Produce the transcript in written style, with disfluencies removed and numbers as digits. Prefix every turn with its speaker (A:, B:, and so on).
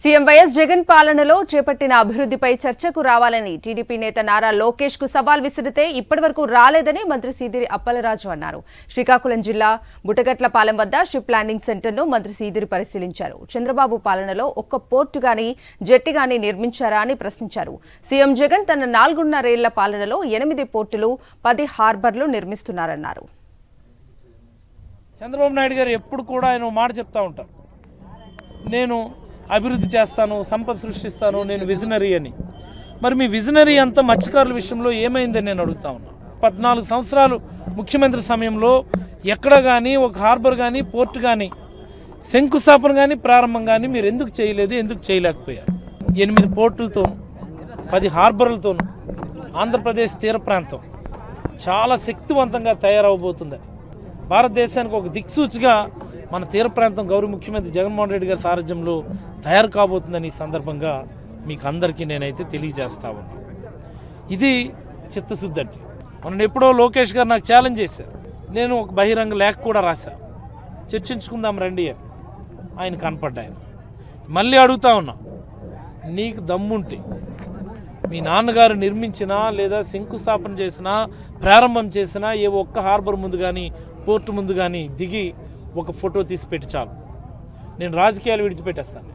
A: CM YS Jagan పాలనలో చేపట్టిన అభివృద్ధిపై చర్చకు రావాలని టీడీపీ నేత నారా లోకేష్ కు సవాల్ విసిరితే ఇప్పటివరకు రాలేదని మంత్రి సీదిరి అప్పలరాజు అన్నారు. శ్రీకాకుళం జిల్లా బుటగట్లపాలెం వద్ద షిప్ ల్యాండింగ్ సెంటర్ను మంత్రి సీదిరి పరిశీలించారు. చంద్రబాబు పాలనలో ఒక్క పోర్టు గాని జెట్టి గాని నిర్మించారా అని ప్రశ్నించారు. సీఎం జగన్ తన 4.5 ఏళ్ల పాలనలో 8 పోర్టులు 10 హార్బర్లు నిర్మిస్తున్నారన్నారు.
B: చంద్రబాబు నాయుడు గారు ఎప్పుడు కూడా ఆయన మాట చెప్తా ఉంటారు, నేను అభివృద్ధి చేస్తాను, సంపద సృష్టిస్తాను, నేను విజనరీ అని. మరి మీ విజనరీ అంతా మత్స్యకారుల విషయంలో ఏమైందని నేను అడుగుతా ఉన్నాను. 14 సంవత్సరాలు ముఖ్యమంత్రి సమయంలో ఎక్కడ కానీ ఒక హార్బర్ కానీ పోర్ట్ కానీ శంకుస్థాపన కానీ ప్రారంభం కానీ మీరు ఎందుకు చేయలేదు, ఎందుకు చేయలేకపోయారు? 8 పోర్టులతో 10 హార్బర్లతోనూ ఆంధ్రప్రదేశ్ తీర ప్రాంతం చాలా శక్తివంతంగా తయారవబోతుందని, భారతదేశానికి ఒక దిక్సూచిగా మన తీర ప్రాంతం గౌరవ ముఖ్యమంత్రి జగన్మోహన్ రెడ్డి గారి సారథ్యంలో తయారు కాబోతుందని ఈ సందర్భంగా మీకు అందరికీ నేనైతే తెలియజేస్తా ఉన్నాను. ఇది చిత్తశుద్ధి అంటే. మొన్న ఎప్పుడో లోకేష్ గారు నాకు ఛాలెంజ్ చేశారు, నేను ఒక బహిరంగ లేఖ కూడా రాశాను, చర్చించుకుందాం రండి అని. ఆయన కనపడ్డాయన. మళ్ళీ అడుగుతా ఉన్నా, నీకు దమ్ముంటే మీ నాన్నగారు నిర్మించినా లేదా శంకుస్థాపన చేసినా ప్రారంభం చేసినా ఏ ఒక్క హార్బర్ ముందు కానీ పోర్టు ముందు కానీ దిగి ఒక ఫోటో తీసి పెట్టి చాలు, నేను రాజకీయాలు విడిచిపెట్టేస్తాను.